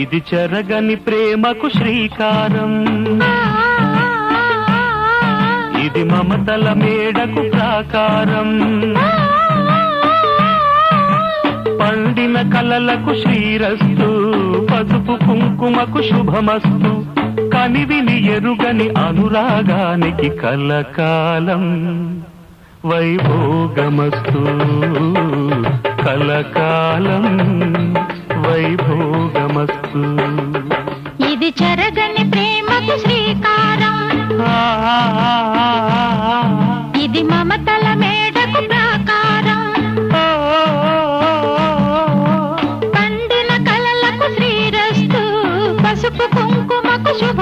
ఇది చెరగని ప్రేమకు శ్రీకారం, ఇది మమతల మేడకు ప్రాకారం, పండిన కలలకు శ్రీరస్తు, పసుపు కుంకుమకు శుభమస్తు, కనివిని ఎరుగని అనురాగానికి కలకాలం వైభోగమస్తు, కలకాలం వైభోగమస్తు. ఇది చెరగని ప్రేమకు శ్రీకారం, ఇది మమతల మేడకు ప్రాకారం, పండిన కలలకు శ్రీరస్తు, పసుపు కుంకుమకు శుభ